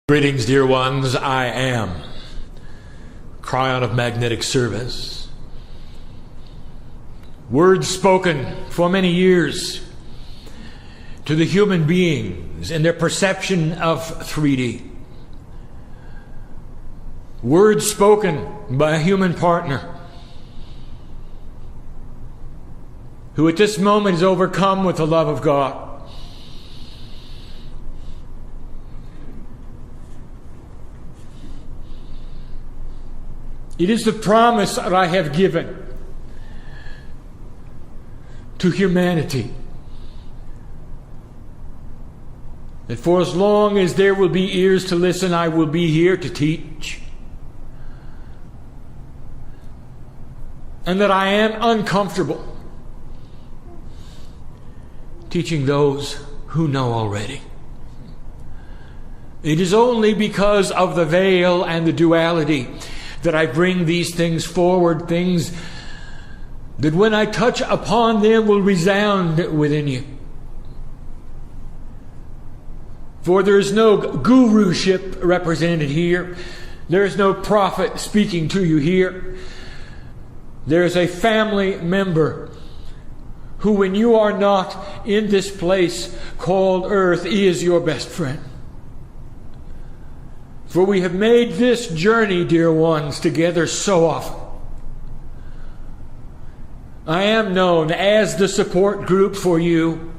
Greetings, dear ones. I am Kryon of Magnetic Service. Words spoken for many years to the human beings in their perception of 3D. Words spoken by a human partner who at this moment is overcome with the love of God. It is the promise that I have given to humanity that for as long as there will be ears to listen, I will be here to teach. And that I am uncomfortable teaching those who know already. It is only because of the veil and the duality that I bring these things forward, things that when I touch upon them will resound within you. For there is no guruship represented here. There is no prophet speaking to you here. There is a family member who, when you are not in this place called earth, is your best friend. For we have made this journey, dear ones, together so often. I am known as the support group for you.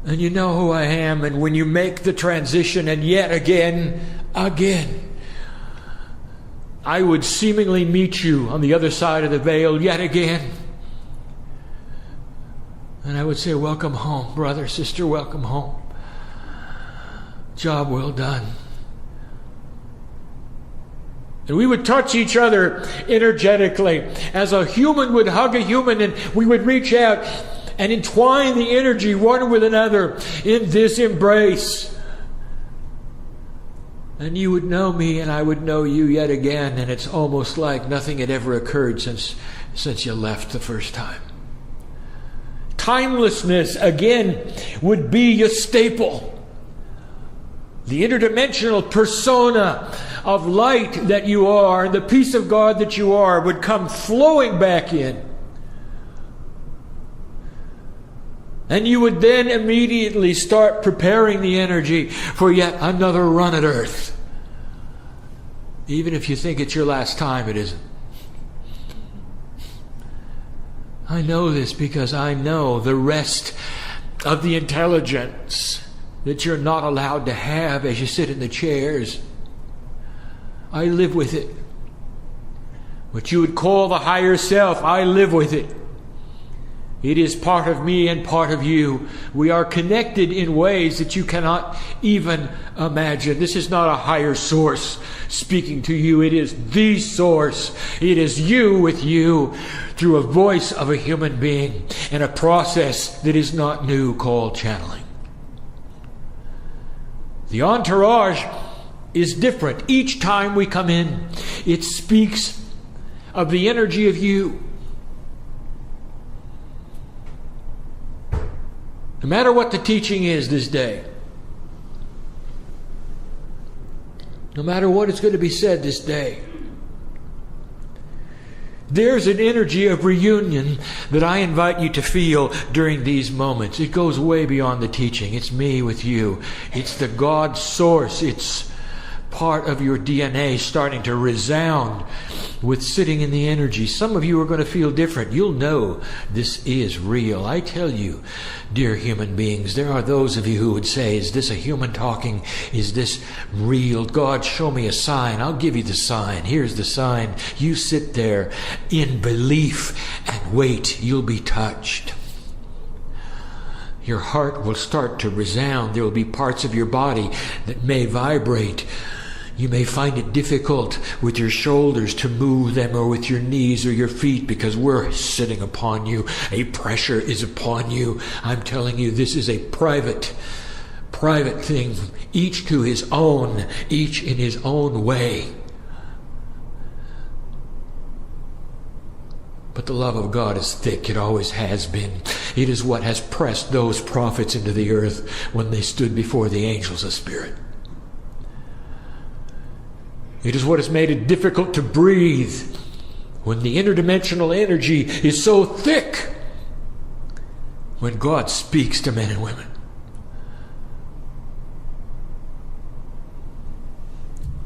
And you know who I am. And when you make the transition, and yet again, I would seemingly meet you on the other side of the veil yet again. And I would say, welcome home, brother, sister, welcome home. Job well done. And we would touch each other energetically as a human would hug a human, and we would reach out and entwine the energy one with another in this embrace. And you would know me and I would know you yet again, and it's almost like nothing had ever occurred since you left the first time. Timelessness, again, would be your staple. The interdimensional persona of light that you are, and the peace of God that you are, would come flowing back in. And you would then immediately start preparing the energy for yet another run at earth. Even if you think it's your last time, it isn't. I know this because I know the rest of the intelligence that you're not allowed to have as you sit in the chairs. I live with it. What you would call the higher self, I live with it. It is part of me and part of you. We are connected in ways that you cannot even imagine. This is not a higher source speaking to you. It is the source. It is you with you through a voice of a human being and a process that is not new called channeling. The entourage is different. Each time we come in, it speaks of the energy of you. No matter what the teaching is this day, no matter what is going to be said this day, there's an energy of reunion that I invite you to feel during these moments. It goes way beyond the teaching. It's me with you. It's the God source. It's part of your DNA starting to resound with sitting in the energy. Some of you are going to feel different. You'll know this is real. I tell you, dear human beings, there are those of you who would say, is this a human talking? Is this real? God, show me a sign. I'll give you the sign. Here's the sign. You sit there in belief and wait. You'll be touched. Your heart will start to resound. There will be parts of your body that may vibrate. You may find it difficult with your shoulders to move them, or with your knees or your feet, because we're sitting upon you. A pressure is upon you. I'm telling you, this is a private thing. Each to his own, each in his own way. But the love of God is thick. It always has been. It is what has pressed those prophets into the earth when they stood before the angels of spirit. It is what has made it difficult to breathe when the interdimensional energy is so thick when God speaks to men and women.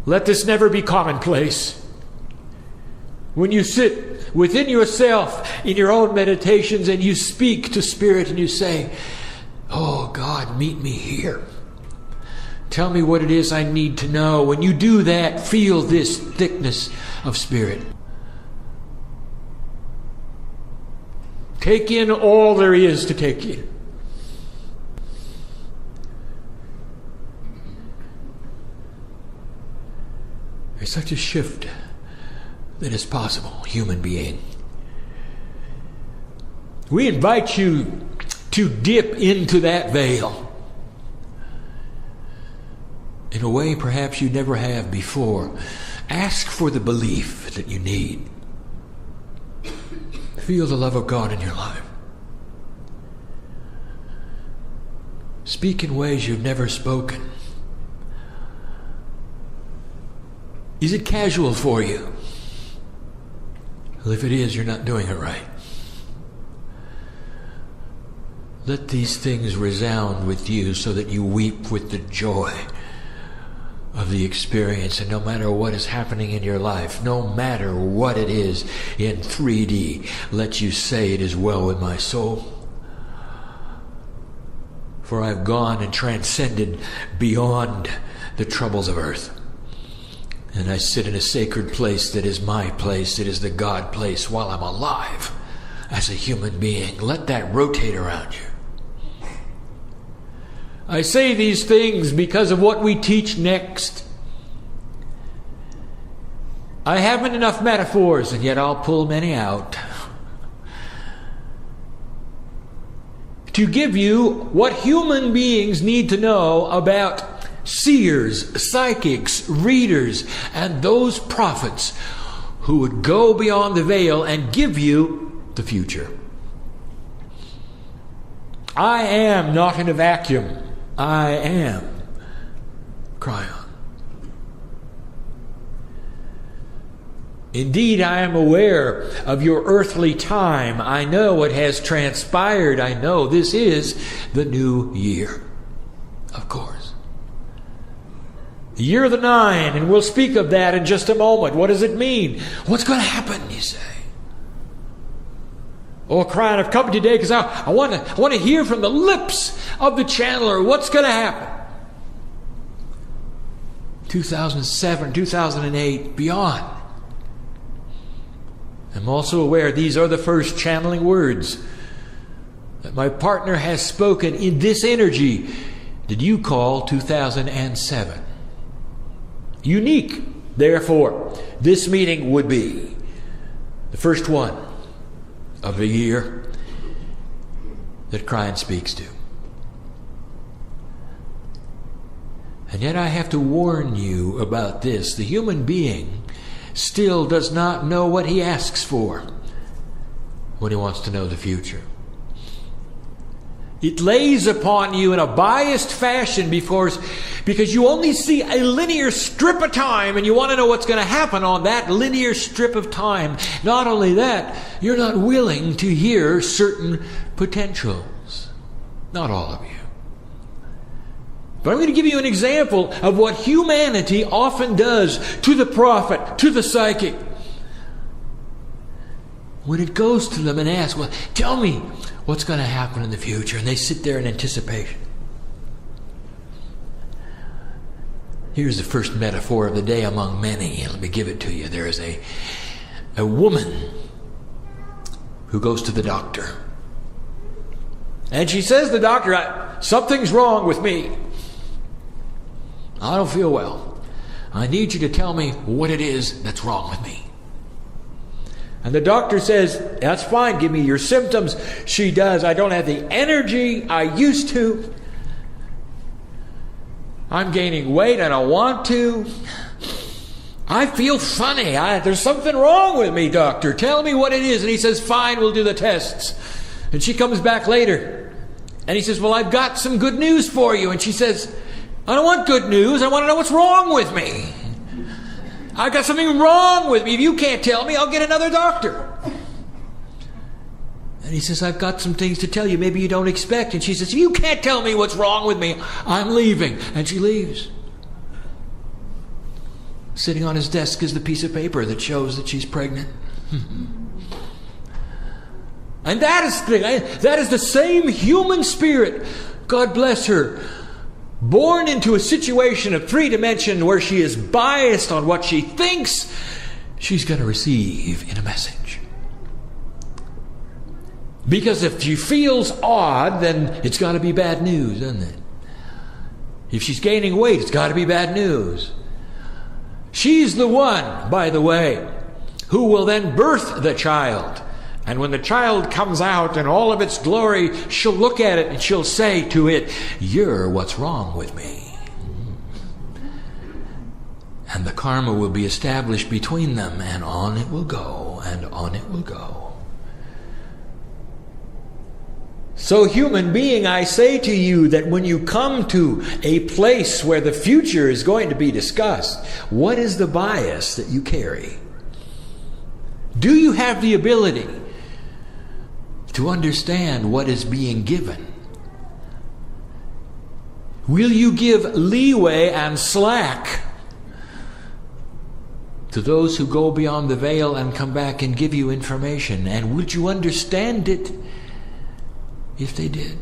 Let this never be commonplace. When you sit within yourself in your own meditations and you speak to Spirit and you say, "Oh God, meet me here. Tell me what it is I need to know." When you do that, feel this thickness of Spirit. Take in all there is to take in. There's such a shift that is possible, human being. We invite you to dip into that veil in a way perhaps you never have before. Ask for the belief that you need. Feel the love of God in your life. Speak in ways you've never spoken. Is it casual for you? Well, if it is, you're not doing it right. Let these things resound with you so that you weep with the joy of the experience. And no matter what is happening in your life, no matter what it is in 3D, let you say, "It is well with my soul. For I've gone and transcended beyond the troubles of earth. And I sit in a sacred place that is my place. It is the God place while I'm alive as a human being." Let that rotate around you. I say these things because of what we teach next. I haven't enough metaphors, and yet I'll pull many out to give you what human beings need to know about seers, psychics, readers, and those prophets who would go beyond the veil and give you the future. I am not in a vacuum. I am Kryon. Indeed, I am aware of your earthly time. I know what has transpired. I know this is the new year, of course. The year of the 9, and we'll speak of that in just a moment. What does it mean? What's going to happen, you say? Oh, Kryon, I've come today because I want to hear from the lips of the channeler what's going to happen. 2007, 2008, beyond. I'm also aware these are the first channeling words that my partner has spoken in this energy that you call 2007. Unique, therefore, this meeting would be the first one of the year that Kryon speaks to. And yet I have to warn you about this. The human being still does not know what he asks for when he wants to know the future. It lays upon you in a biased fashion because you only see a linear strip of time and you want to know what's going to happen on that linear strip of time. Not only that, you're not willing to hear certain potentials. Not all of you. But I'm going to give you an example of what humanity often does to the prophet, to the psychic. When it goes to them and asks, "Well, tell me what's going to happen in the future," and they sit there in anticipation. Here's the first metaphor of the day among many. Let me give it to you. There is a woman who goes to the doctor. And she says to the doctor, "Something's wrong with me. I don't feel well. I need you to tell me what it is that's wrong with me." And the doctor says, "That's fine, give me your symptoms." She does. "I don't have the energy I used to. I'm gaining weight, I don't want to. I feel funny. There's something wrong with me, doctor. Tell me what it is." And he says, "Fine, we'll do the tests." And she comes back later. And he says, "Well, I've got some good news for you." And she says, "I don't want good news. I want to know what's wrong with me. I got something wrong with me. If you can't tell me, I'll get another doctor. And he says, I've got some things to tell you maybe you don't expect. And she says, if you can't tell me what's wrong with me, I'm leaving. And she leaves. Sitting on his desk is the piece of paper that shows that she's pregnant. And that is the same human spirit, God bless her, born into a situation of 3 dimension where she is biased on what she thinks she's going to receive in a message. Because if she feels odd, then it's got to be bad news, isn't it? If she's gaining weight, it's got to be bad news. She's the one, by the way, who will then birth the child. And when the child comes out in all of its glory, she'll look at it and she'll say to it, you're what's wrong with me. And the karma will be established between them, and on it will go, and on it will go. So, human being, I say to you that when you come to a place where the future is going to be discussed, what is the bias that you carry? Do you have the ability to understand what is being given? Will you give leeway and slack to those who go beyond the veil and come back and give you information? And would you understand it if they did?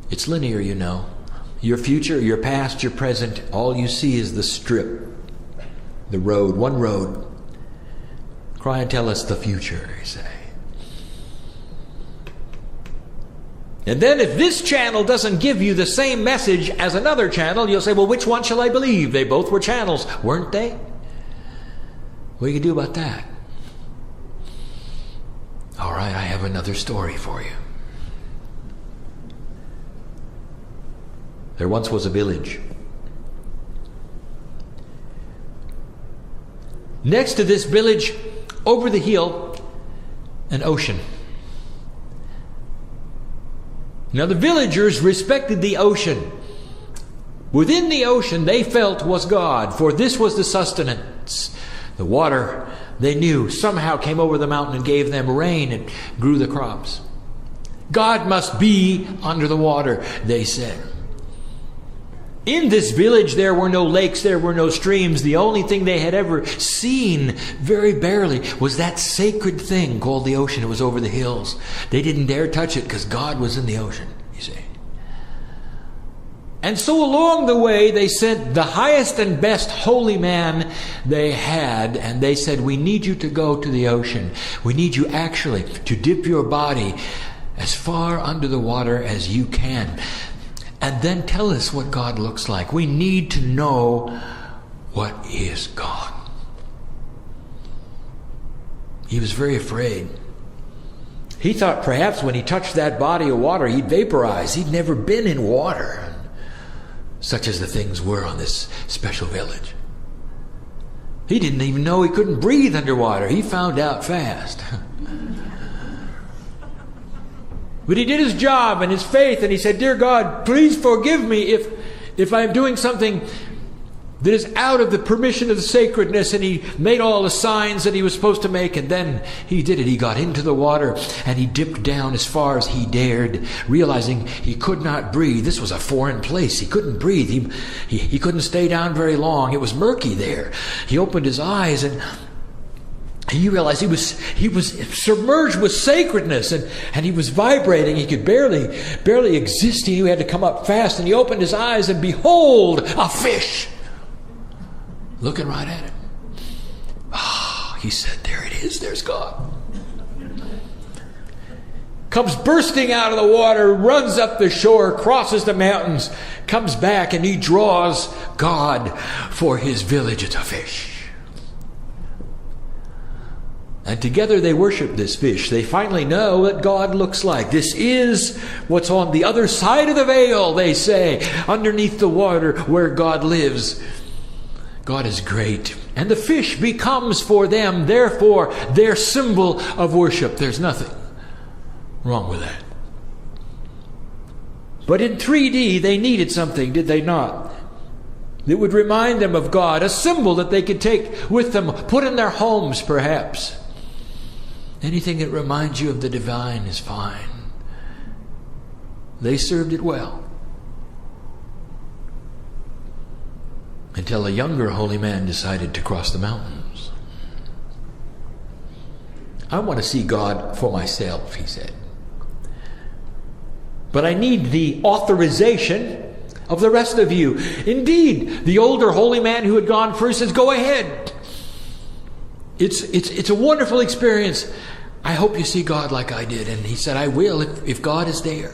It's linear, you know. Your future, your past, your present, all you see is the strip, the road, one road. Kryon, tell us the future, you say. And then if this channel doesn't give you the same message as another channel, you'll say, well, which one shall I believe? They both were channels, weren't they? What do you do about that? All right, I have another story for you. There once was a village. Next to this village, over the hill, an ocean. Now the villagers respected the ocean. Within the ocean they felt was God, for this was the sustenance. The water, they knew, somehow came over the mountain and gave them rain and grew the crops. God must be under the water, they said. In this village there were no lakes, there were no streams. The only thing they had ever seen, very barely, was that sacred thing called the ocean. It was over the hills. They didn't dare touch it because God was in the ocean, you see. And so along the way they sent the highest and best holy man they had, and they said, we need you to go to the ocean. We need you actually to dip your body as far under the water as you can. And then tell us what God looks like. We need to know what is God. He was very afraid. He thought perhaps when he touched that body of water, he'd vaporize. He'd never been in water, such as the things were on this special village. He didn't even know he couldn't breathe underwater. He found out fast. But he did his job and his faith, and he said, dear God, please forgive me if I'm doing something that is out of the permission of the sacredness. And he made all the signs that he was supposed to make, and then he did it. He got into the water and he dipped down as far as he dared, realizing he could not breathe. This was a foreign place. He couldn't breathe. He couldn't stay down very long. It was murky there. He opened his eyes and he realized he was submerged with sacredness, and he was vibrating. He could barely exist. He had to come up fast, and he opened his eyes, and behold, a fish looking right at him. He said, there it is, there's God. Comes bursting out of the water, runs up the shore, crosses the mountains, comes back, and he draws God for his village. It's a fish. And together they worship this fish. They finally know what God looks like. This is what's on the other side of the veil, they say, underneath the water where God lives. God is great. And the fish becomes for them, therefore, their symbol of worship. There's nothing wrong with that. But in 3D, they needed something, did they not? that would remind them of God, a symbol that they could take with them, put in their homes perhaps. Anything that reminds you of the divine is fine. They served it well. Until a younger holy man decided to cross the mountains. I want to see God for myself, he said. But I need the authorization of the rest of you. Indeed, the older holy man who had gone first says, go ahead. It's a wonderful experience. I hope you see God like I did. And he said, I will if God is there.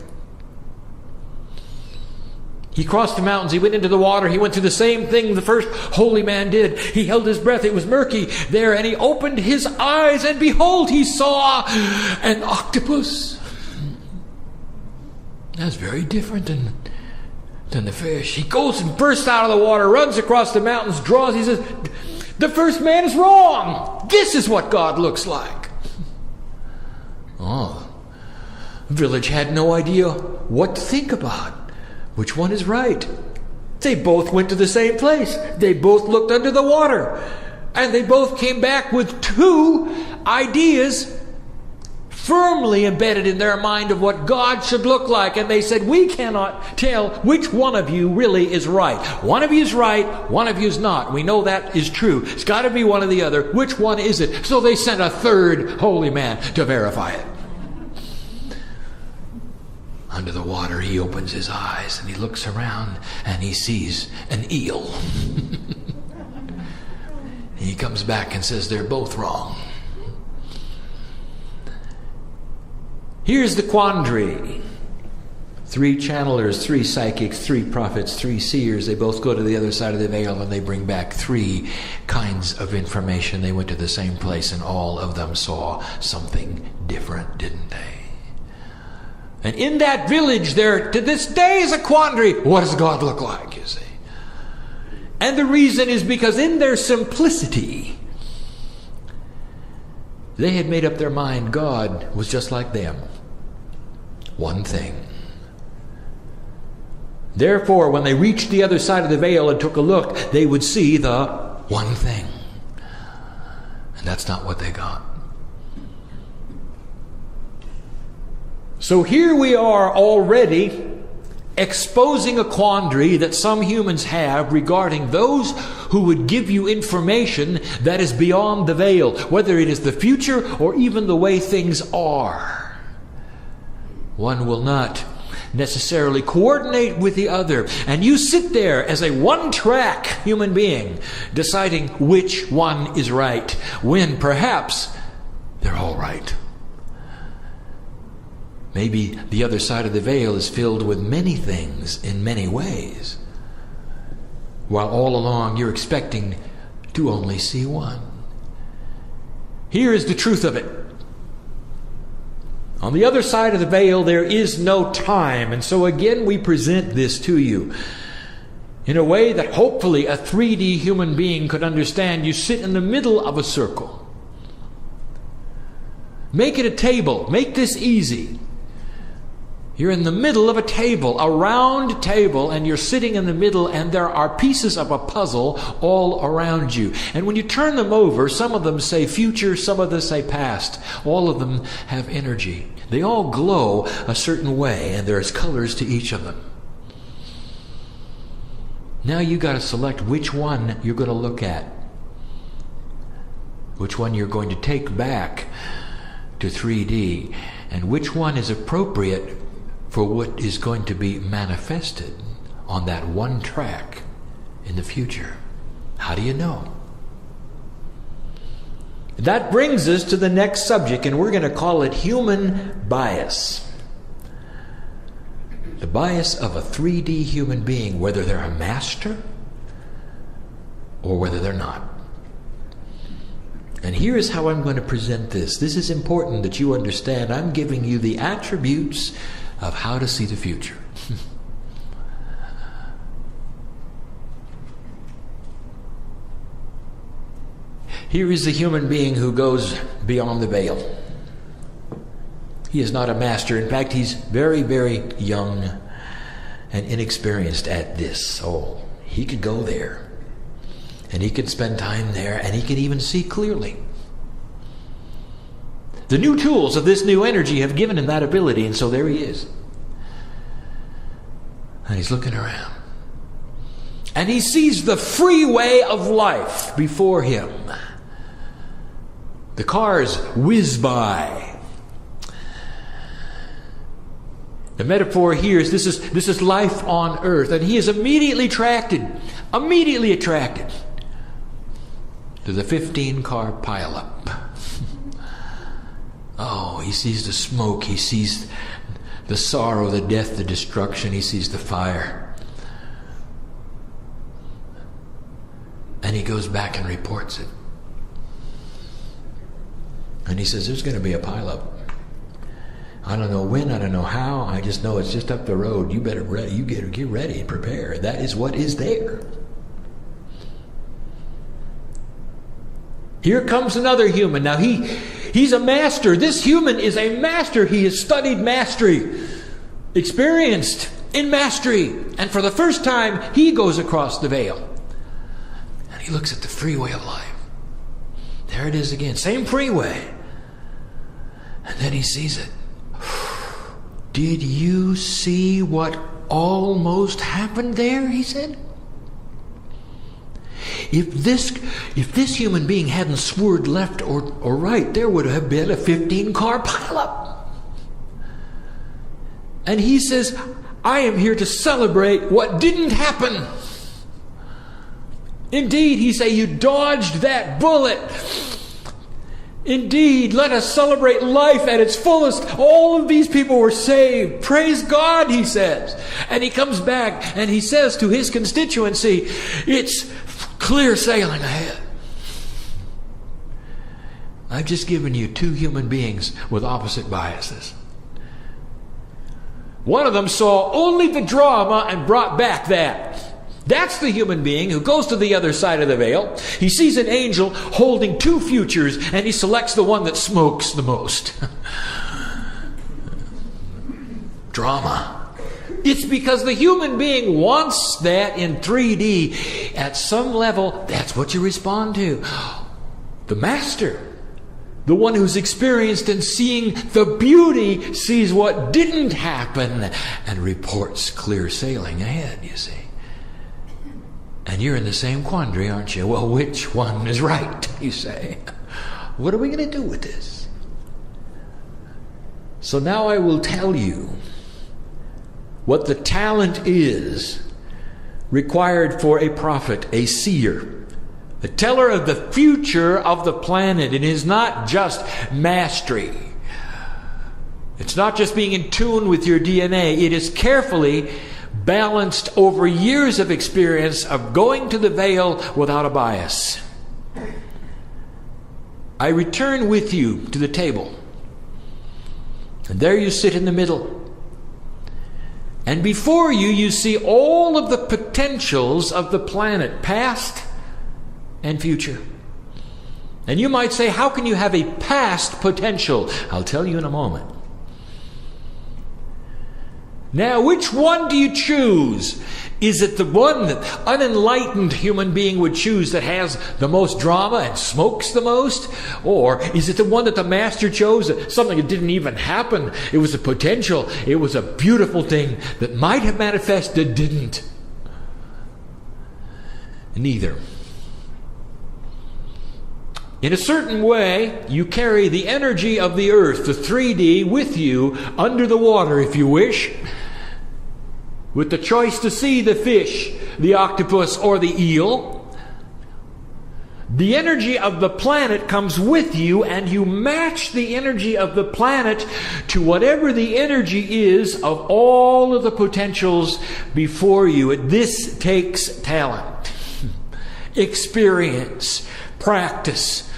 He crossed the mountains. He went into the water. He went through the same thing the first holy man did. He held his breath. It was murky there. And he opened his eyes. And behold, he saw an octopus. That's very different than the fish. He goes and bursts out of the water, runs across the mountains, draws. He says, the first man is wrong. This is what God looks like. Oh, the village had no idea what to think about. Which one is right? They both went to the same place. They both looked under the water. And they both came back with two ideas firmly embedded in their mind of what God should look like. And they said, we cannot tell which one of you really is right. One of you is right, one of you is not. We know that is true. It's got to be one or the other. Which one is it? So they sent a third holy man to verify it. Under the water, he opens his eyes and he looks around and he sees an eel. He comes back and says they're both wrong. Here's the quandary. 3 channelers, 3 psychics, 3 prophets, 3 seers. They both go to the other side of the veil and they bring back 3 kinds of information. They went to the same place and all of them saw something different, didn't they? And in that village there, to this day, is a quandary. What does God look like, you see? And the reason is because in their simplicity, they had made up their mind God was just like them. One thing. Therefore, when they reached the other side of the veil and took a look, they would see the one thing. And that's not what they got. So here we are already exposing a quandary that some humans have regarding those who would give you information that is beyond the veil, whether it is the future or even the way things are. One will not necessarily coordinate with the other, and you sit there as a one-track human being deciding which one is right, when perhaps they're all right. Maybe the other side of the veil is filled with many things in many ways, while all along you're expecting to only see one. Here is the truth of it. On the other side of the veil, there is no time. And so again, we present this to you in a way that hopefully a 3D human being could understand. You sit in the middle of a circle. Make it a table. Make this easy. You're in the middle of a table, a round table, and you're sitting in the middle, and there are pieces of a puzzle all around you. And when you turn them over, some of them say future, some of them say past. All of them have energy. They all glow a certain way, and there's colors to each of them. Now you got to select which one you're going to look at. Which one you're going to take back to 3D, and which one is appropriate for what is going to be manifested on that one track in the future. How do you know? That brings us to the next subject, and we're going to call it human bias. The bias of a 3D human being, whether they're a master or whether they're not. And here is how I'm going to present this. This is important that you understand. I'm giving you the attributes of how to see the future. Here is the human being who goes beyond the veil. He is not a master. In fact, he's very, very young and inexperienced at this. Oh, he could go there. And he could spend time there, and he could even see clearly. The new tools of this new energy have given him that ability, and so there he is. And he's looking around. And he sees the freeway of life before him. The cars whiz by. The metaphor here is this is life on earth, and he is immediately attracted to the 15-car pileup. Oh, he sees the smoke, he sees the sorrow, the death, the destruction, he sees the fire. And he goes back and reports it. And he says, there's going to be a pileup. I don't know when, I don't know how, I just know it's just up the road. You better get ready and prepare. That is what is there. Here comes another human. Now he's a master. This human is a master. He has studied mastery, experienced in mastery. And for the first time, he goes across the veil. And he looks at the freeway of life. There it is again. Same freeway. And then he sees it. Did you see what almost happened there? He said. If this human being hadn't swerved left or right, there would have been a 15-car pileup. And he says, I am here to celebrate what didn't happen. Indeed, he said, you dodged that bullet. Indeed, let us celebrate life at its fullest. All of these people were saved. Praise God, he says. And he comes back and he says to his constituency, it's clear sailing ahead. I've just given you two human beings with opposite biases. One of them saw only the drama and brought back that. That's the human being who goes to the other side of the veil. He sees an angel holding two futures, and he selects the one that smokes the most. Drama. It's because the human being wants that in 3D. At some level, that's what you respond to. The master, the one who's experienced and seeing the beauty, sees what didn't happen and reports clear sailing ahead, you see. And you're in the same quandary, aren't you? Well, which one is right, you say? What are we going to do with this? So now I will tell you what the talent is required for a prophet, a seer, a teller of the future of the planet. It is not just mastery. It's not just being in tune with your DNA. It is carefully balanced over years of experience of going to the veil without a bias. I return with you to the table. And there you sit in the middle. And before you, you see all of the potentials of the planet, past and future. And you might say, how can you have a past potential? I'll tell you in a moment. Now, which one do you choose? Is it the one that unenlightened human being would choose that has the most drama and smokes the most? Or is it the one that the master chose, something that didn't even happen? It was a potential. It was a beautiful thing that might have manifested, didn't. Neither. In a certain way, you carry the energy of the earth, the 3D, with you under the water, if you wish, with the choice to see the fish, the octopus, or the eel. The energy of the planet comes with you, and you match the energy of the planet to whatever the energy is of all of the potentials before you. This takes talent, experience, practice.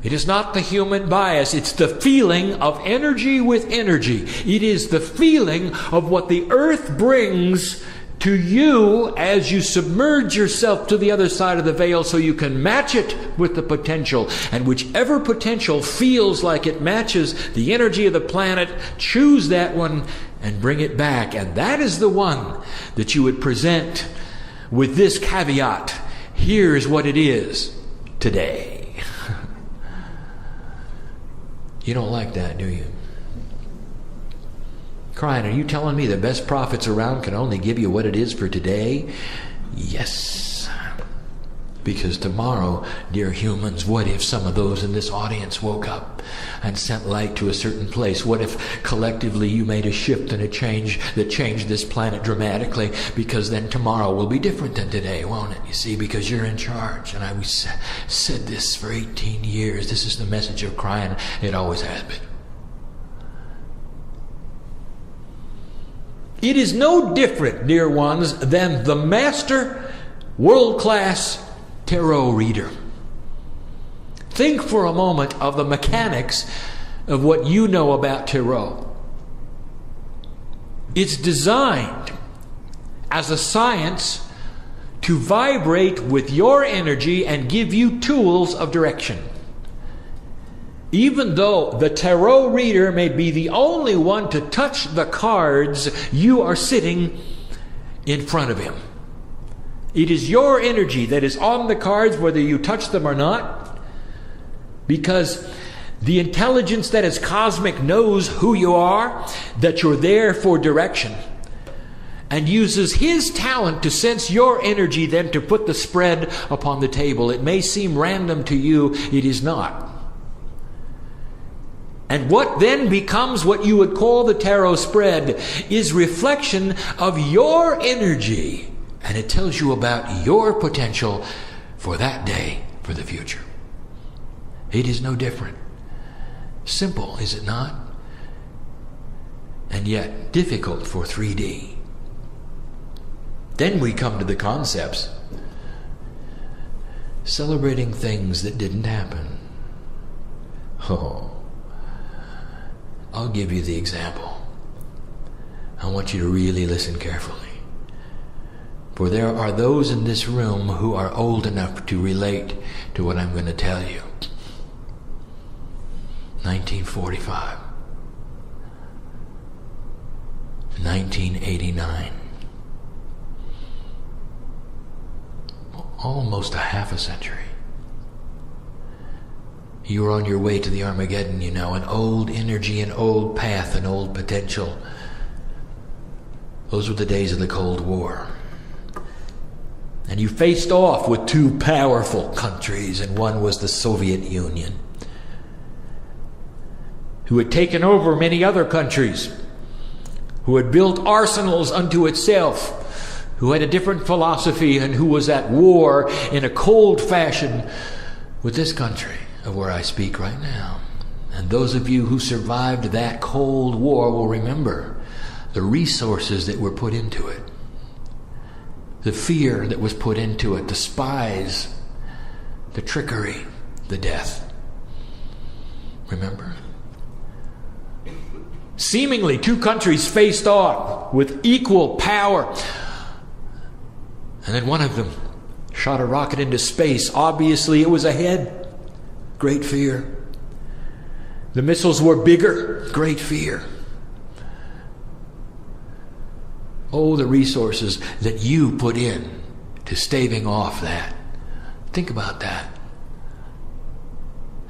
It is not the human bias. It's the feeling of energy with energy. It is the feeling of what the earth brings to you as you submerge yourself to the other side of the veil so you can match it with the potential. And whichever potential feels like it matches the energy of the planet, choose that one and bring it back. And that is the one that you would present with this caveat. Here's what it is today. You don't like that, do you? Kryon, are you telling me the best prophets around can only give you what it is for today? Yes. Because tomorrow, dear humans, what if some of those in this audience woke up and sent light to a certain place? What if collectively you made a shift and a change that changed this planet dramatically? Because then tomorrow will be different than today, won't it? You see, because you're in charge. And I said this for 18 years. This is the message of Kryon. It always has been. It is no different, dear ones, than the master world-class tarot reader. Think for a moment of the mechanics of what you know about tarot. It's designed as a science to vibrate with your energy and give you tools of direction. Even though the tarot reader may be the only one to touch the cards, you are sitting in front of him. It is your energy that is on the cards, whether you touch them or not, because the intelligence that is cosmic knows who you are, that you're there for direction, and uses his talent to sense your energy then to put the spread upon the table. It may seem random to you, it is not. And what then becomes what you would call the tarot spread is reflection of your energy. And it tells you about your potential for that day, for the future. It is no different. Simple, is it not? And yet difficult for 3D. Then we come to the concepts. Celebrating things that didn't happen. Oh, I'll give you the example. I want you to really listen carefully. For there are those in this room who are old enough to relate to what I'm going to tell you. 1945. 1989. Almost a half a century. You were on your way to the Armageddon, you know, an old energy, an old path, an old potential. Those were the days of the Cold War. And you faced off with two powerful countries, and one was the Soviet Union, who had taken over many other countries, who had built arsenals unto itself, who had a different philosophy, and who was at war in a cold fashion with this country of where I speak right now. And those of you who survived that Cold War will remember the resources that were put into it. The fear that was put into it, the spies, the trickery, the death. Remember? Seemingly, two countries faced off with equal power. And then one of them shot a rocket into space. Obviously, it was ahead. Great fear. The missiles were bigger. Great fear. Oh, the resources that you put in to staving off that. Think about that.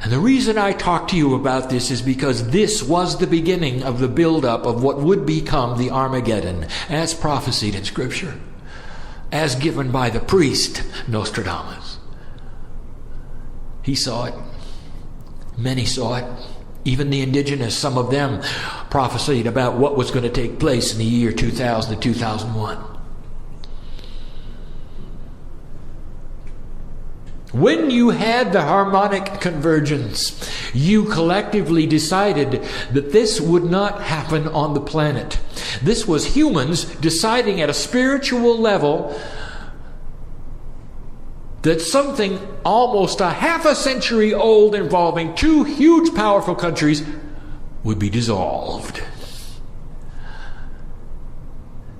And the reason I talk to you about this is because this was the beginning of the buildup of what would become the Armageddon, as prophesied in Scripture, as given by the priest Nostradamus. He saw it. Many saw it. Even the indigenous, some of them prophesied about what was going to take place in the year 2000 to 2001. When you had the harmonic convergence, you collectively decided that this would not happen on the planet. This was humans deciding at a spiritual level that something almost a half a century old involving two huge powerful countries would be dissolved.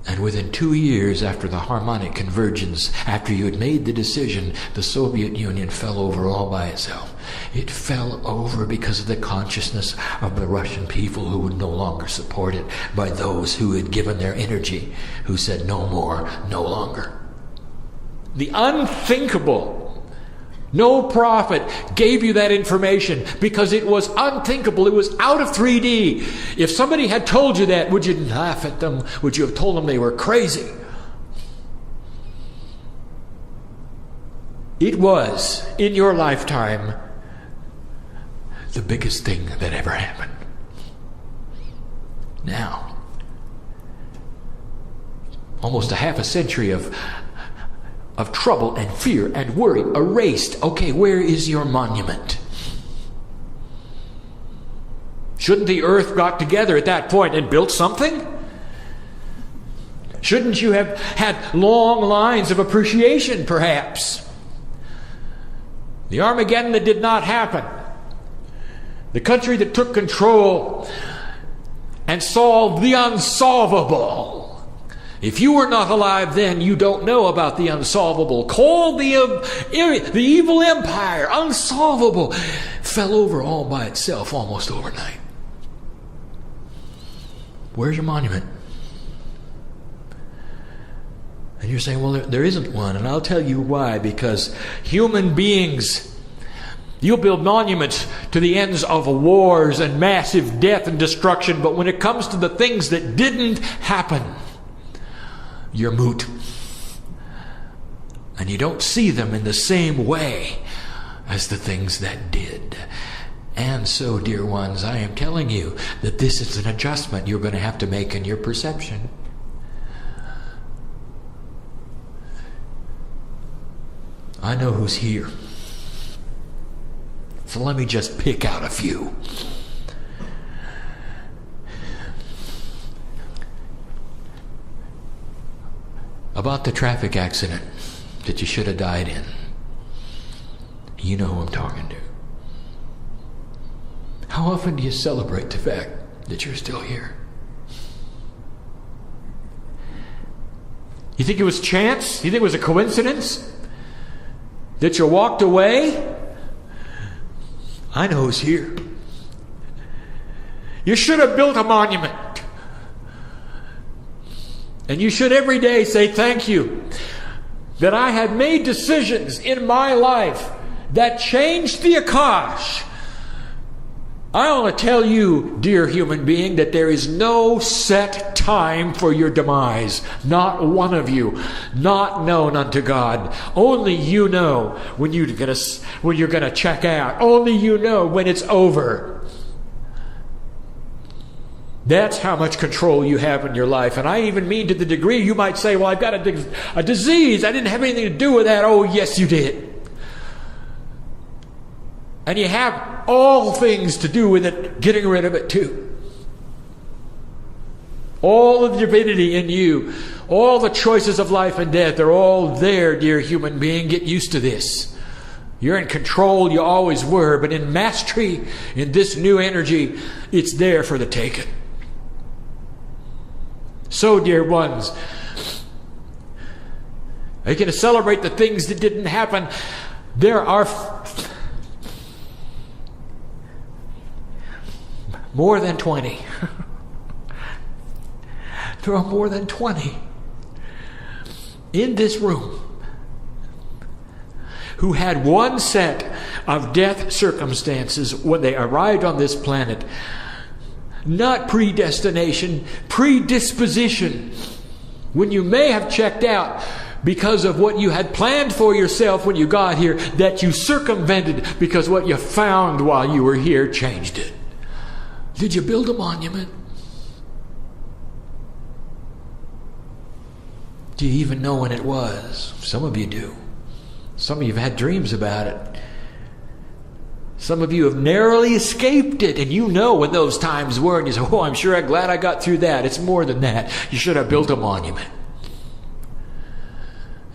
And within 2 years after the harmonic convergence, after you had made the decision, the Soviet Union fell over all by itself. It fell over because of the consciousness of the Russian people who would no longer support it, by those who had given their energy, who said no more, no longer. The unthinkable. No prophet gave you that information because it was unthinkable. It was out of 3D. If somebody had told you that, would you laugh at them? Would you have told them they were crazy? It was, in your lifetime, the biggest thing that ever happened. Now, almost a half a century of trouble and fear and worry erased. Okay, where is your monument? Shouldn't the earth got together at that point and built something? Shouldn't you have had long lines of appreciation, perhaps? The Armageddon that did not happen. The country that took control and solved the unsolvable. If you were not alive then, you don't know about the unsolvable. Called the evil empire, unsolvable, fell over all by itself almost overnight. Where's your monument? And you're saying, well, there isn't one. And I'll tell you why. Because human beings, you'll build monuments to the ends of wars and massive death and destruction. But when it comes to the things that didn't happen, you're moot. And you don't see them in the same way as the things that did. And so, dear ones, I am telling you that this is an adjustment you're going to have to make in your perception. I know who's here. So let me just pick out a few. About the traffic accident that you should have died in. You know who I'm talking to. How often do you celebrate the fact that you're still here? You think it was chance? You think it was a coincidence that you walked away? I know who's here. You should have built a monument. And you should every day say thank you that I had made decisions in my life that changed the Akash. I want to tell you, dear human being, that there is no set time for your demise. Not one of you. Not known unto God. Only you know when you're going to check out. Only you know when it's over. That's how much control you have in your life. And I even mean to the degree you might say, well, I've got a disease. I didn't have anything to do with that. Oh, yes, you did. And you have all things to do with it, getting rid of it too. All the divinity in you, all the choices of life and death, they're all there, dear human being. Get used to this. You're in control, you always were, but in mastery, in this new energy, it's there for the taking. So, dear ones, are you going to celebrate the things that didn't happen? There are more than 20. There are more than 20 in this room who had one set of death circumstances when they arrived on this planet. Not predestination, predisposition. When you may have checked out because of what you had planned for yourself when you got here, that you circumvented because what you found while you were here changed it. Did you build a monument? Do you even know when it was? Some of you do. Some of you have had dreams about it. Some of you have narrowly escaped it, and you know when those times were, and you say, oh, I'm sure I'm glad I got through that. It's more than that. You should have built a monument.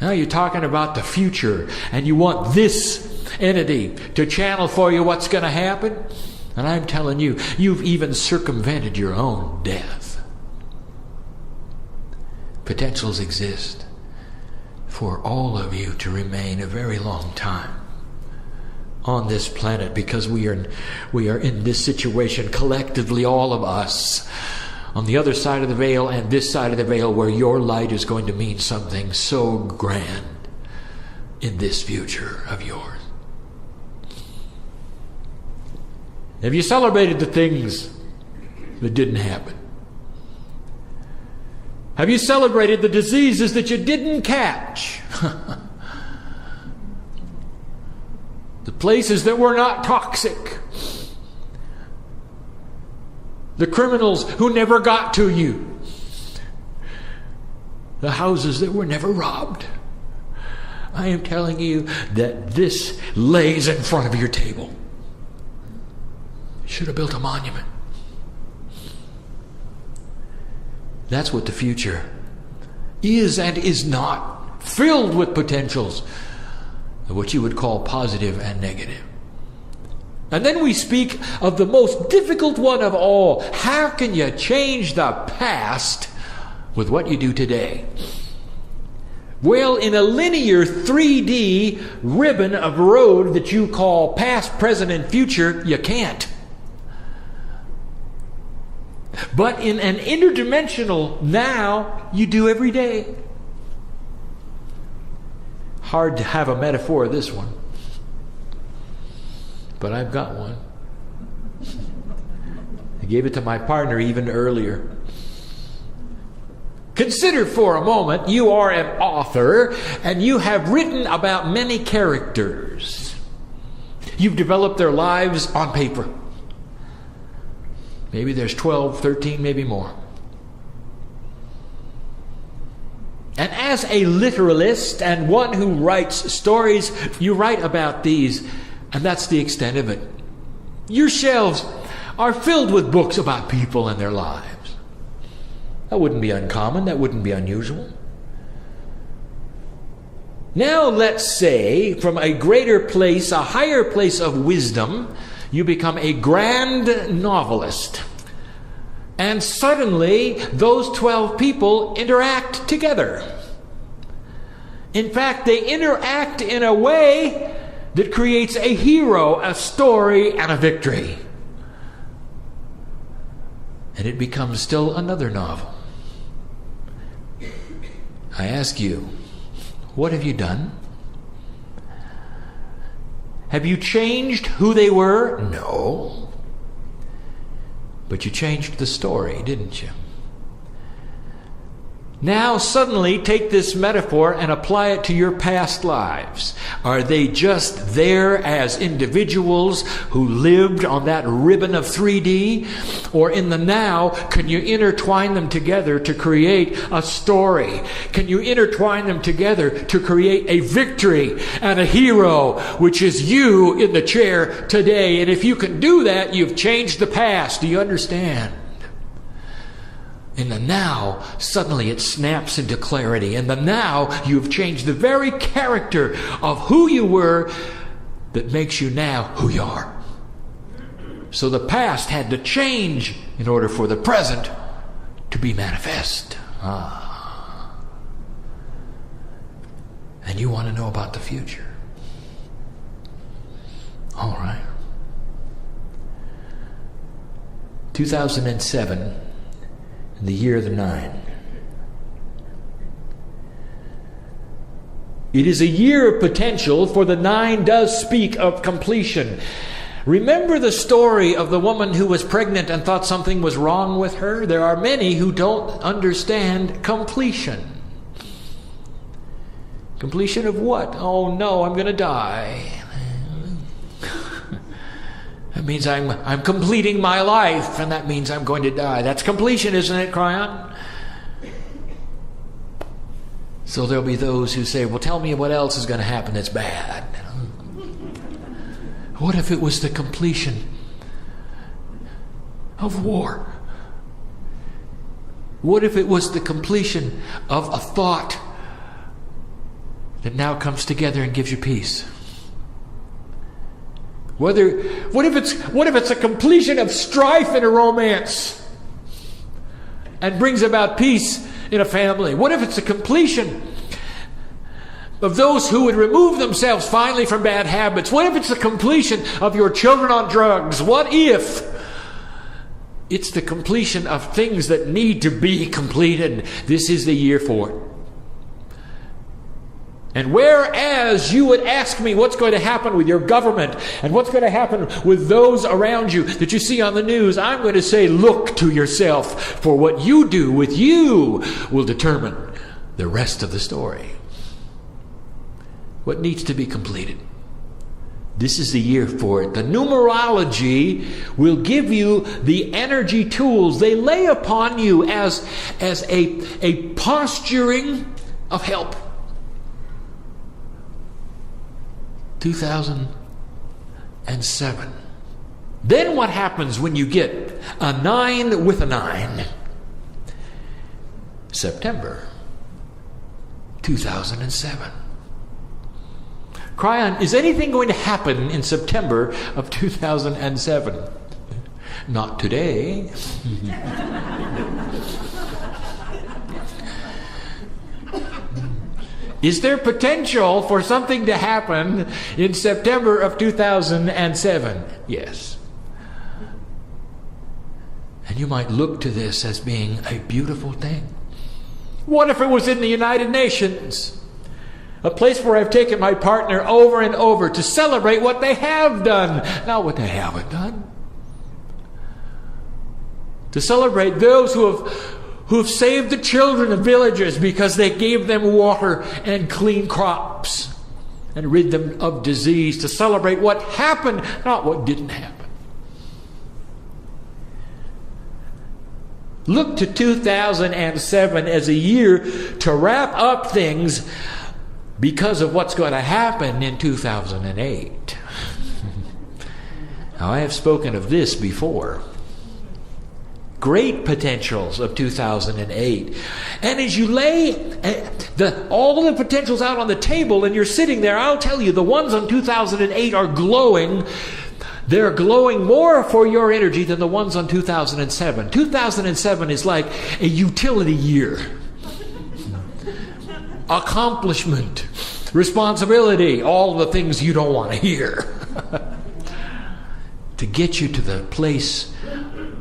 Now you're talking about the future, and you want this entity to channel for you what's going to happen. And I'm telling you, you've even circumvented your own death. Potentials exist for all of you to remain a very long time on this planet, because we are in this situation collectively, all of us, on the other side of the veil and this side of the veil, where your light is going to mean something so grand in this future of yours? Have you celebrated the things that didn't happen? Have you celebrated the diseases that you didn't catch? The places that were not toxic? The criminals who never got to you? The houses that were never robbed? I am telling you that this lays in front of your table. Should have built a monument. That's what the future is and is not, filled with potentials of what you would call positive and negative. And then we speak of the most difficult one of all. How can you change the past with what you do today? Well, in a linear 3D ribbon of road that you call past, present, and future, you can't. But in an interdimensional now, you do every day. Hard to have a metaphor of this one, but I've got one. I gave it to my partner even earlier. Consider for a moment you are an author and you have written about many characters. You've developed their lives on paper. Maybe there's 12, 13, maybe more. And as a literalist and one who writes stories, you write about these, and that's the extent of it. Your shelves are filled with books about people and their lives. That wouldn't be uncommon, that wouldn't be unusual. Now let's say, from a greater place, a higher place of wisdom, you become a grand novelist. And suddenly, those 12 people interact together. In fact, they interact in a way that creates a hero, a story, and a victory. And it becomes still another novel. I ask you, what have you done? Have you changed who they were? No. But you changed the story, didn't you? Now suddenly take this metaphor and apply it to your past lives. Are they just there as individuals who lived on that ribbon of 3D? Or in the now, can you intertwine them together to create a story? Can you intertwine them together to create a victory and a hero, which is you in the chair today? And if you can do that, you've changed the past. Do you understand? In the now, suddenly it snaps into clarity. In the now, you've changed the very character of who you were that makes you now who you are. So the past had to change in order for the present to be manifest. And you want to know about the future. All right. 2007. The year of the 9. It is a year of potential, for the 9 does speak of completion. Remember the story of the woman who was pregnant and thought something was wrong with her? There are many who don't understand completion. Completion of what? Oh no, I'm going to die. That means I'm completing my life, and that means I'm going to die. That's completion, isn't it, Kryon? So there'll be those who say, well, tell me what else is going to happen that's bad. What if it was the completion of war? What if it was the completion of a thought that now comes together and gives you peace? What if it's a completion of strife in a romance and brings about peace in a family? What if it's a completion of those who would remove themselves finally from bad habits? What if it's the completion of your children on drugs? What if it's the completion of things that need to be completed? This is the year for it. And whereas you would ask me what's going to happen with your government and what's going to happen with those around you that you see on the news, I'm going to say, look to yourself, for what you do with you will determine the rest of the story. What needs to be completed? This is the year for it. The numerology will give you the energy tools. They lay upon you as a posturing of help. 2007. Then what happens when you get a 9 with a 9? September 2007. Kryon, is anything going to happen in September of 2007? Not today. Is there potential for something to happen in September of 2007? Yes. And you might look to this as being a beautiful thing. What if it was in the United Nations? A place where I've taken my partner over and over to celebrate what they have done, not what they haven't done. To celebrate those who have saved the children of villages because they gave them water and clean crops and rid them of disease. To celebrate what happened, not what didn't happen. Look to 2007 as a year to wrap up things because of what's going to happen in 2008. Now, I have spoken of this before. Great potentials of 2008. And as you lay all the potentials out on the table and you're sitting there, I'll tell you, the ones on 2008 are glowing. They're glowing more for your energy than the ones on 2007. 2007 is like a utility year. Accomplishment, responsibility, all the things you don't want to hear. To get you to the place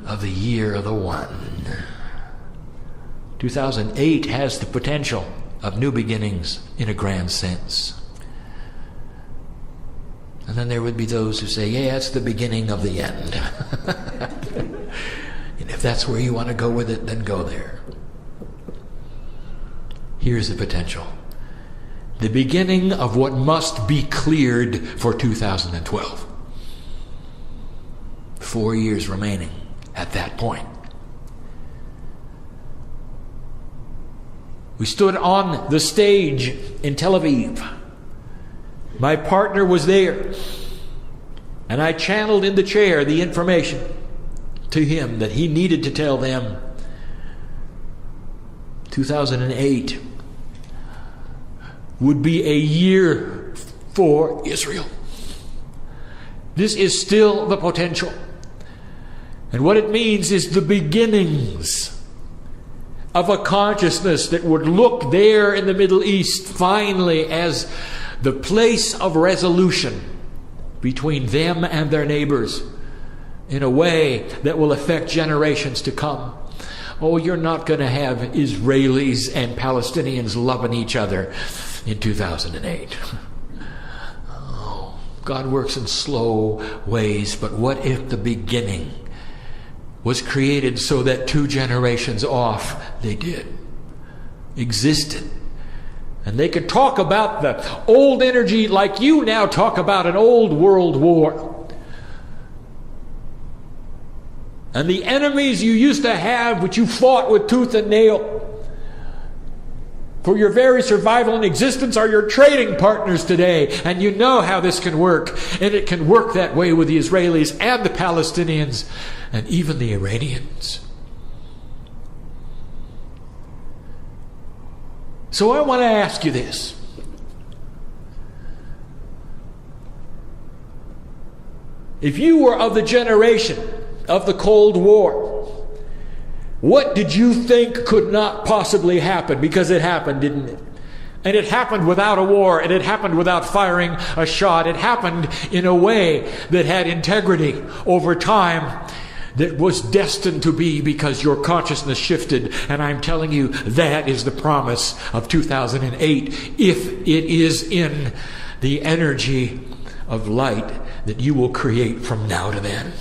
of the year of the one. 2008 has the potential of new beginnings in a grand sense. And then there would be those who say, yeah, it's the beginning of the end. And if that's where you want to go with it, then go there. Here's the potential. The beginning of what must be cleared for 2012. 4 years remaining at that point. We stood on the stage in Tel Aviv. My partner was there. And I channeled in the chair the information to him that he needed to tell them. 2008 would be a year for Israel. This is still the potential. And what it means is the beginnings of a consciousness that would look there in the Middle East finally as the place of resolution between them and their neighbors in a way that will affect generations to come. Oh, you're not going to have Israelis and Palestinians loving each other in 2008. Oh, God works in slow ways, but what if the beginning was created so that 2 generations off they existed? And they could talk about the old energy like you now talk about an old world war. And the enemies you used to have, which you fought with tooth and nail for your very survival and existence, are your trading partners today. And you know how this can work. And it can work that way with the Israelis and the Palestinians and even the Iranians. So I want to ask you this. If you were of the generation of the Cold War, what did you think could not possibly happen? Because it happened, didn't it? And it happened without a war, and it happened without firing a shot. It happened in a way that had integrity over time. that was destined to be because your consciousness shifted. And I'm telling you, that is the promise of 2008, if it is in the energy of light that you will create from now to then.